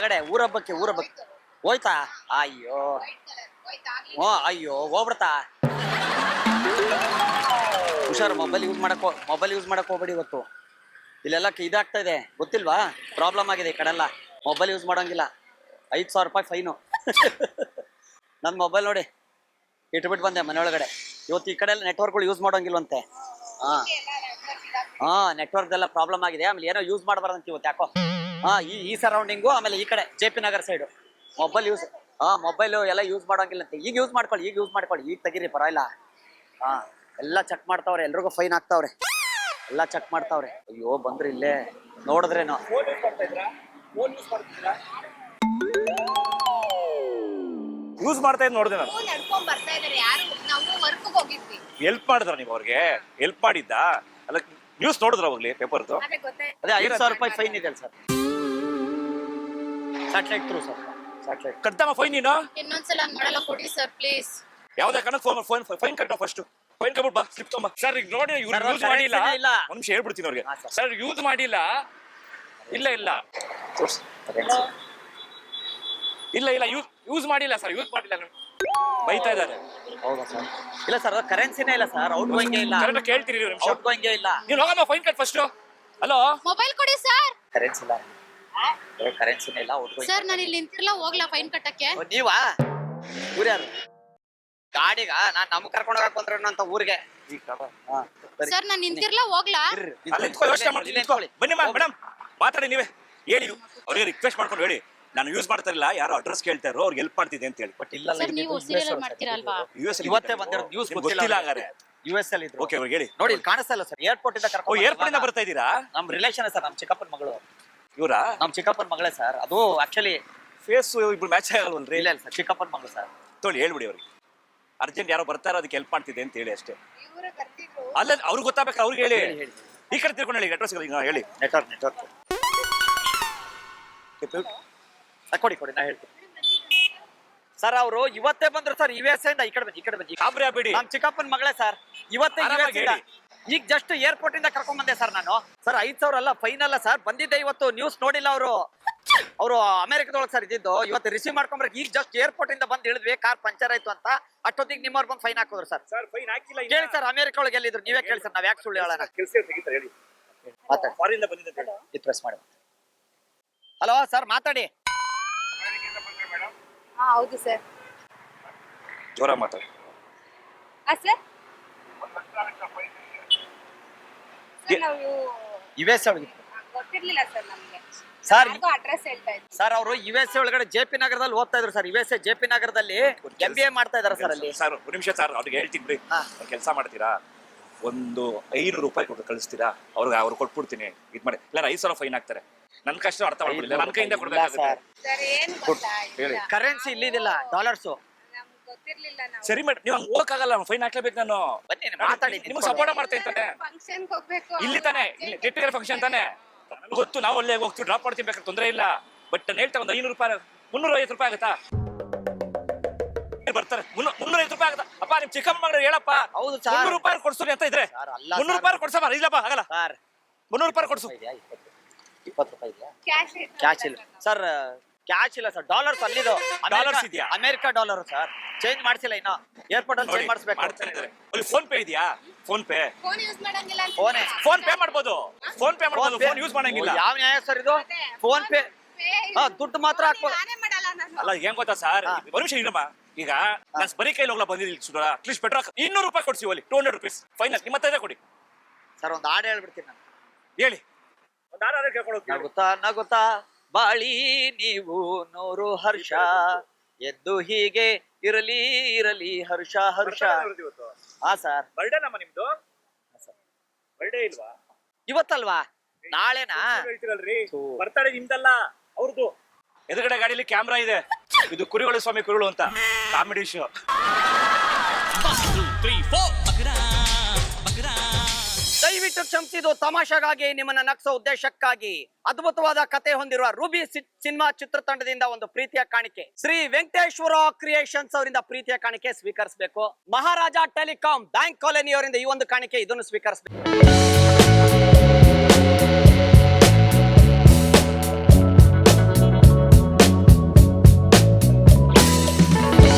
ಒಳಗಡೆ ಊರಬ್ಬಕ್ಕೆ ಹೋಯ್ತಾ? ಅಯ್ಯೋ ಅಯ್ಯೋ ಹೋಗ್ಬಿಡ್ತಾ. ಹುಷಾರು, ಮೊಬೈಲ್ ಯೂಸ್ ಮಾಡಕ್ ಹೋಗ್ಬೇಡಿ ಇವತ್ತು. ಇಲ್ಲೆಲ್ಲ ಇದಾಗ್ತಾ ಇದೆ ಗೊತ್ತಿಲ್ವಾ? ಪ್ರಾಬ್ಲಮ್ ಆಗಿದೆ ಈ ಕಡೆಲ್ಲ. ಮೊಬೈಲ್ ಯೂಸ್ ಮಾಡೋಂಗಿಲ್ಲ. 5,000 ರೂಪಾಯಿ ಫೈನು. ನನ್ನ ಮೊಬೈಲ್ ನೋಡಿ ಇಟ್ಬಿಟ್ಟು ಬಂದೆ ಮನೆ ಒಳಗಡೆ. ಇವತ್ತು ಈ ಕಡೆ ಎಲ್ಲ ನೆಟ್ವರ್ಕ್ಗಳು ಯೂಸ್ ಮಾಡೋಂಗಿಲ್ವಂತೆ. ನೆಟ್ವರ್ಕ್ ಎಲ್ಲ ಪ್ರಾಬ್ಲಮ್ ಆಗಿದೆ. ಆಮೇಲೆ ಏನೋ ಯೂಸ್ ಮಾಡಬಾರ್ದಂತ ಇವತ್ತು ಯಾಕೋ. ಈ ಸರೌಂಡಿಂಗು, ಆಮೇಲೆ ಈ ಕಡೆ JP ನಗರ್ ಸೈಡು ಮೊಬೈಲ್ ಎಲ್ಲ ಯೂಸ್ ಮಾಡೋಂಗಿಲ್ಲಂತೆ. ಈಗ ಯೂಸ್ ಮಾಡ್ಕೊಳ್ಳಿ ಈಗ ತೆಗೀರಿ, ಪರವಾಗಿಲ್ಲ. ಎಲ್ಲ ಚೆಕ್ ಮಾಡ್ತಾವ್ರೆ, ಎಲ್ರಿಗೂ ಫೈನ್ ಹಾಕ್ತಾವ್ರೆ, ಎಲ್ಲ ಚೆಕ್ ಮಾಡ್ತಾವ್ರೆ. ಅಯ್ಯೋ ಬಂದ್ರಿ ಇಲ್ಲೇ ನೋಡಿದ್ರೇನೋ. ಯೂಸ್ ಮಾಡ್ತಾ ಇದ್ ನೋಡಿದೆ ನಾನು. ಹೆಲ್ಪ್ ಮಾಡಿದ್ರ ನೀವು ಅವ್ರಿಗೆ? ಹೆಲ್ಪ್ ಮಾಡಿದ್ದ ಅಲ್ಲ, ನ್ಯೂಸ್ ನೋಡಿದ್ರ ಹೋಗ್ಲಿ ಪೇಪರ್ದು? ಅದೇ 5,000 ರೂಪಾಯಿ ಫೈನ್ ಇದೆ sir. Satellite through sir, satellite ಕಟ್ತಮ್ಮ ಫೈನ್. ನೀನು ಇನ್ನೊಂದ್ಸಲ ಮಾಡಲ್ಲ ಕೊಡಿ ಸರ್ ಪ್ಲೀಸ್. ಯಾವ್ದೇ ಕಾರಣಕ್ಕೆ ಫೈನ್ ಕಟ್ಟೋ ಫಸ್ಟ್. ಫೈನ್ ಕಟ್ಬಿಟ್ಟು ಬಾ, ಸ್ಲಿಪ್ ತಗೊಂಬ. ಸರ್ ಈಗ ನೋಡಿ ಇವ್ರು ಯೂಸ್ ಮಾಡಿಲ್ಲ. ಒಂದು ನಿಮಿಷ ಹೇಳ್ಬಿಡ್ತೀನಿ ಅವ್ರಿಗೆ. ಸರ್ ಯೂಸ್ ಮಾಡಿಲ್ಲ. ಇಲ್ಲ ಯೂಸ್ ಮಾಡಿಲ್ಲ ಸರ್, ಯೂಸ್ ಮಾಡಿಲ್ಲ ಬೈತಾ ಇದ್ದಾರೆ. ಹೌದಾ ಸರ್? ಇಲ್ಲ ಸರ್, ಕರೆನ್ಸಿನೇ ಇಲ್ಲ ಸರ್, ಔಟ್ ಗೋಯಿಂಗ್ ಇಲ್ಲ. ಕರೆಕ್ಟ್ ಕೇಳ್ತೀರಿ ನೀವು? ಔಟ್ ಗೋಯಿಂಗ್ ಇಲ್ಲ. ನೀವು ಹೋಗಮ್ಮ, fine cut first. Hello, mobile ಕೊಡಿ ಸರ್. ಕರೆನ್ಸಿ ಇಲ್ಲ, ಕರೆನ್ಸಿನೇ ಇಲ್ಲ, ಔಟ್ ಗೋಯಿಂಗ್. ಸರ್ ನಾನು ಇಲ್ಲಿ ನಿಂತಿರಲ್ಲ, ಹೋಗ್ಲಾ ಫೈನ್ ಕಟ್ಟಕ್ಕೆ? ನೀವಾ? ಊರು ಯಾರು? ಗಾಡಿಗ ನಾನು ನಮ್ ಕರ್ಕೊಂಡು ಹೋಗಕ್ ಬಂದ್ರು ಅಂತ ಊರಿಗೆ. ಸರ್ ನಾನು ನಿಂತಿರಲ್ಲ, ಹೋಗ್ಲಾ? ಬನ್ನಿ ಮೇಡಮ್, ಮಾತಾಡಿ ನೀವೇ. ಹೇಳಿ ಅವ್ರಿಗೆ ರಿಕ್ವೆಸ್ಟ್ ಮಾಡ್ಕೊಂಡು ಹೇಳಿ, ನಾನು ಯೂಸ್ ಮಾಡ್ತಾ ಇಲ್ಲ, ಯಾರೋ ಅಡ್ರೆಸ್ ಕೇಳ್ತಾ ಇರೋ, ಅವ್ರಿಗೆ ಹೆಲ್ಪ್ ಮಾಡ್ತಿದ್ದೆ ಅಂತ ಹೇಳಿ. ಬಟ್ ಇಲ್ಲ, ನೀವು ಸೀರಿಯಲ್ ಮಾಡ್ತೀರಾ ಅಲ್ವಾ? ಇವತ್ತೇ ಬಂದಿರೋದು ನ್ಯೂಸ್ ಗೊತ್ತಿಲ್ಲ ಹಾಗಾದ್ರೆ. US ಅಲ್ಲಿ ಇದ್ರು. ಓಕೆ, ಅವ್ರಿಗೆ ಹೇಳಿ. ನೋಡಿ ಇಲ್ಲಿ ಕಾಣಿಸ್ತಾ ಇಲ್ಲ ಸರ್, ಏರ್ಪೋರ್ಟ್ ಇಂದ ಕರ್ಕೊಂಡು. ಏರ್ಪೋರ್ಟ್ ಇಂದ ಬರ್ತಾ ಇದ್ದೀರಾ? ನಮ್ ರಿಲೇಷನ್ ಸರ್, ನಮ್ ಚಿಕ್ಕಪ್ಪನ ಮಗಳು. ಇವರಾ? ನಮ್ ಚಿಕ್ಕಪ್ಪನ ಮಗಳೇ ಸರ್. ಅದು ಆಕ್ಚುಲಿ ಫೇಸ್ ಇಬ್ರು ಮ್ಯಾಚ್ ಆಗಲ್ವಲ್ರಿ? ಇಲ್ಲ ಸರ್, ಚಿಕ್ಕಪ್ಪನ ಮಗಳು ಸರ್. ತೊಳಿ ಹೇಳ್ಬಿಡಿ ಅವ್ರಿಗೆ, ಅರ್ಜೆಂಟ್ ಯಾರೋ ಬರ್ತಾರೋ ಅದಕ್ಕೆ ಹೆಲ್ಪ್ ಮಾಡ್ತಿದ್ದೆ ಅಂತ ಹೇಳಿ ಅಷ್ಟೇ. ಅಲ್ಲ, ಅವ್ರಿಗೆ ಗೊತ್ತಾಗಬೇಕು, ಅವ್ರಿಗೆ ಹೇಳಿ. ಈ ಕಡೆ ತಿಳ್ಕೊಂಡು ಹೇಳಿ ಅಡ್ರೆಸ್ ಹೇಳಿ. ನೆಟ್ವರ್ಕ್ ಕೊಡಿ ನಾ ಹೇಳ್ತೀನಿ ಸರ್. ಅವರು ಇವತ್ತೇ ಬಂದ್ರು ಸರ್, US ಇಂದ. ಈ ಕಡೆ ಬನ್ನಿ. ಕಾಬ್ರಿ ಆಗ್ಬೇಡಿ, ನಮ್ ಚಿಕ್ಕಪ್ಪನ ಮಗಳೇ ಸರ್. ಇವತ್ತೇ ಈಗ ಜಸ್ಟ್ ಏರ್ಪೋರ್ಟ್ ಇಂದ ಕರ್ಕೊಂಡ್ ಬಂದೆ ಸರ್ ನಾನು. ಸರ್ 5,000 ಅಲ್ಲ, ಫೈನ್ ಅಲ್ಲ ಸರ್. ಬಂದಿದ್ದೆ ಇವತ್ತು, ನ್ಯೂಸ್ ನೋಡಿಲ್ಲ ಅವರು ಅಮೆರಿಕದೊಳಗೆ ಸರ್ ಇದ್ದಿದ್ದು. ಇವತ್ತು ರಿಸೀವ್ ಮಾಡ್ಕೊಂಡ್ರೆ ಈಗ ಜಸ್ಟ್ ಏರ್ಪೋರ್ಟ್ ಇಂದ ಬಂದು ಇಳಿದ್ವಿ, ಕಾರ್ ಪಂಚರ್ ಆಯ್ತು ಅಂತ. ಅಷ್ಟೊತ್ತಿಗೆ ನಿಮ್ಮವ್ರು ಬಂದು ಫೈನ್ ಹಾಕೋದ್ರು ಸರ್. ಫೈನ್ ಹಾಕಿಲ್ಲ ಕೇಳಿ ಸರ್, ಅಮೆರಿಕ ಒಳಗೆ ಎಲ್ಲಿದ್ರು ನೀವೇ ಕೇಳಿ ಸರ್, ನಾವ್ ಯಾಕೆ ಸುಳ್ಳು ಹೇಳೋಣ. ಹೇಳಿ. ಪ್ರೆಸ್ ಮಾಡಿ. ಹಲೋ ಸರ್, ಮಾತಾಡಿ. ಹೌದು ಸರ್. ಜೋರ ಮಾತಾಡಿ. ಸರ್ ನಾವು US ಒಳಗೆ ಗೊತ್ತಿರ್ಲಿಲ್ಲ ಸರ್ ನಮಗೆ. ಸರ್ ಅಡ್ರೆಸ್ ಹೇಳ್ತಾ ಇದ್ದೆ ಸರ್. ಅವರು USA ಒಳಗಡೆ JP ನಗರದಲ್ಲಿ ಓದ್ತಾ ಇದ್ರು ಸರ್. USA JP ನಗರದಲ್ಲಿ MBA ಮಾಡ್ತಾ ಇದಾರೆ ಸರ್ ಅಲ್ಲಿ. ಸರ್ ಒಂದು ನಿಮಿಷ ಸರ್, ಅವ್ರಿಗೆ ಹೇಳ್ತೀನಿ ಬಿಡಿ. ಕೆಲಸ ಮಾಡ್ತೀರಾ, ಒಂದು 500 ರೂಪಾಯಿ ಕೊಟ್ಟು ಕಳಿಸ್ತೀರಾ ಅವ್ರು ಕೊಟ್ಬಿಡ್ತೀನಿ. ಇದ್ ಮಾಡಿ, ಇಲ್ಲ 5,000 ಫೈನ್ ಹಾಕ್ತಾರೆ. ನನ್ ಕಷ್ಟ ಅರ್ಥ ಮಾಡ್ಬಿಡಿಲ್ಲ, ನನ್ನ ಕೈಯಿಂದ ಕೊಡ್ಬೇಕಾಗುತ್ತೆ. ಸರ್. ಏನು ಗೊತ್ತಾ, ಹೇಳಿ. ಕರೆನ್ಸಿ ಇಲ್ಲಿದಿಲ್ಲ, ಡಾಲರ್ಸ್. ನಮ್ಗೆ ಗೊತ್ತಿರ್ಲಿಲ್ಲ. ನಾವು ಸರಿ ಮೇಡಮ್, ನೀವು ಹಂಗೆ ಹೋಗಕ್ಕಾಗಲ್ಲ, ಫೈನ್ ಹಾಕ್ಲೇಬೇಕು ನಾನು. ಬನ್ನಿ ಮಾತಾಡಿ, ನಿಮ್ಗೆ ಸಪೋರ್ಟ್ ಮಾಡ್ತೇನೆ ತಾನೆ. ಫಂಕ್ಷನ್ಗೆ ಹೋಗ್ಬೇಕು. ಇಲ್ಲಿ ತಾನೆ, ಇಲ್ಲಿ ಗೆಟ್ ಟುಗೆದರ್ ಫಂಕ್ಷನ್ ತಾನೆ. ನನಗೆ ಗೊತ್ತು, ನಾವು ಒಳ್ಳೆ ಹೋಗ್ತೀವಿ, ಡ್ರಾಪ್ ಮಾಡ್ತೀವಿ, ಬೇಕಾದ್ರೆ ತೊಂದರೆ ಇಲ್ಲ. ಬಟ್ ನಾನು ಹೇಳ್ತಾ, ಒಂದು 500 ರೂಪಾಯಿ, 350 ರೂಪಾಯಿ ಆಗುತ್ತಾ? ಬರ್ತಾರೆ 350 ರೂಪಾಯಿ ಆಗುತ್ತಾ? ಅಪ್ಪ ನಿಮ್ ಚಿಕ್ಕಮ್ಮ ಮಗಳು ಹೇಳಪ್ಪ. ಹೌದು ಸರ್, 300 ರೂಪಾಯಿ ಕೊಡ್ಸೋರಿ ಅಂತ ಇದ್ರೆ 300 ರೂಪಾಯಿ ಕೊಡ್ಸಮ್ಮ. ಇಲ್ಲಪ್ಪ ಆಗಲ್ಲ ಸರ್, 300 ರೂಪಾಯಿ ಕೊಡ್ಸು. 20 ರೂಪಾಯಿ ಇದೆಯಾ? ಕ್ಯಾಶ್ ಇಲ್ಲ ಸರ್, ಕ್ಯಾಶ್ ಇಲ್ಲ ಸರ್, ಡಾಲರ್ಸ್ ಅಲ್ಲಿದು. ಡಾಲರ್ಸ್ ಇದೆಯಾ? ಅಮೆರಿಕ ಡಾಲರ್ ಸರ್, ಚೇಂಜ್ ಮಾಡ್ಸಿಲ್ಲ ಇನ್ನು. ಏರ್ಪೋರ್ಟ್ ಅಲ್ಲಿ ಚೇಂಜ್ ಮಾಡಿಸ್ಬೇಕು. ಅಲ್ಲಿ ಫೋನ್ ಪೇ ಇದೆಯಾ? ಫೋನ್ ಪೇ ಯೂಸ್ ಮಾಡಂಗಿಲ್ಲ. ಫೋನ್ ಪೇ ಮಾಡ್ಬೋದು, ಫೋನ್ ಯೂಸ್ ಮಾಡಂಗಿಲ್ಲ. ಯಾವ ನ್ಯಾಯ ಸರ್ ಇದು? ಫೋನ್ ಪೇ ದುಡ್ಡು ಮಾತ್ರ ಹಾಕ್ಬೋದು. ಅಲ್ಲ ಏನ್ ಗೊತ್ತಾ ಸರ್, ಒಂದು ನಿಮಿಷ ಇರಮ್ಮ. ಈಗ ನಾನು ಬರೀ ಕೈಲಿ ಹೋಗ್ಲಾ ಬಂದಿಲ್ಲ, ಅಟ್ಲೀಸ್ಟ್ ಪೆಟ್ರೋಲ್ 200 ರೂಪಾಯಿ ಕೊಡ್ಸಿ ಅಲ್ಲಿ. 200 ರೂಪೀಸ್ ಫೈನಲ್. ನಿಮ್ಮ ಹತ್ರ ಕೊಡಿ ಸರ್. ಒಂದು ಹಾಡು ಹೇಳ್ಬಿಡ್ತೀನಿ ನಾನು. ಹೇಳಿ, ಒಂದು ಹಾಡು ಕೇಳ್ಕೊಳೋದು. ನಗುತ್ತಾ ಬಾಳಿ ನೀವು 100 ಹರ್ಷ, ಎದ್ದು ಹೀಗೆ ಇರಲಿ ಹರ್ಷ. ಹಾ ಸರ್. ಬರ್ಡೇ ನಮ್ಮ ನಿಮ್ದು? ಬರ್ಡೇ ಇಲ್ವಾ ಇವತ್ತಲ್ವಾ? ನಾಳೆನಾ? ಹೇಳ್ತೀರಲ್ರಿ, ಬರ್ತಾಳೆ ನಿಮ್ದಲ್ಲ ಅವ್ರದ್ದು. ಎದುರುಗಡೆ ಗಾಡಿಯಲ್ಲಿ ಕ್ಯಾಮ್ರಾ ಇದೆ. ಇದು ಕುರಿಗಳು ಸ್ವಾಮಿ ಕುರಿಗಳು ಅಂತ ಕಾಮಿಡಿ ಶೋ. ದಯವಿಟ್ಟು ಕ್ಷಮಿಸಿದ್ದು ತಮಾಷೆಗಾಗಿ, ನಿಮ್ಮನ್ನ ನಗಿಸೋ ಉದ್ದೇಶಕ್ಕಾಗಿ. ಅದ್ಭುತವಾದ ಕತೆ ಹೊಂದಿರುವ ರೂಬಿ ಸಿನಿಮಾ ಚಿತ್ರತಂಡದಿಂದ ಒಂದು ಪ್ರೀತಿಯ ಕಾಣಿಕೆ. ಶ್ರೀ ವೆಂಕಟೇಶ್ವರ ಕ್ರಿಯೇಷನ್ಸ್ ಅವರಿಂದ ಪ್ರೀತಿಯ ಕಾಣಿಕೆ ಸ್ವೀಕರಿಸಬೇಕು. ಮಹಾರಾಜ ಟೆಲಿಕಾಂ ಬ್ಯಾಂಕ್ ಕಾಲೋನಿ ಅವರಿಂದ ಈ ಒಂದು ಕಾಣಿಕೆ, ಇದನ್ನು ಸ್ವೀಕರಿಸಬೇಕು.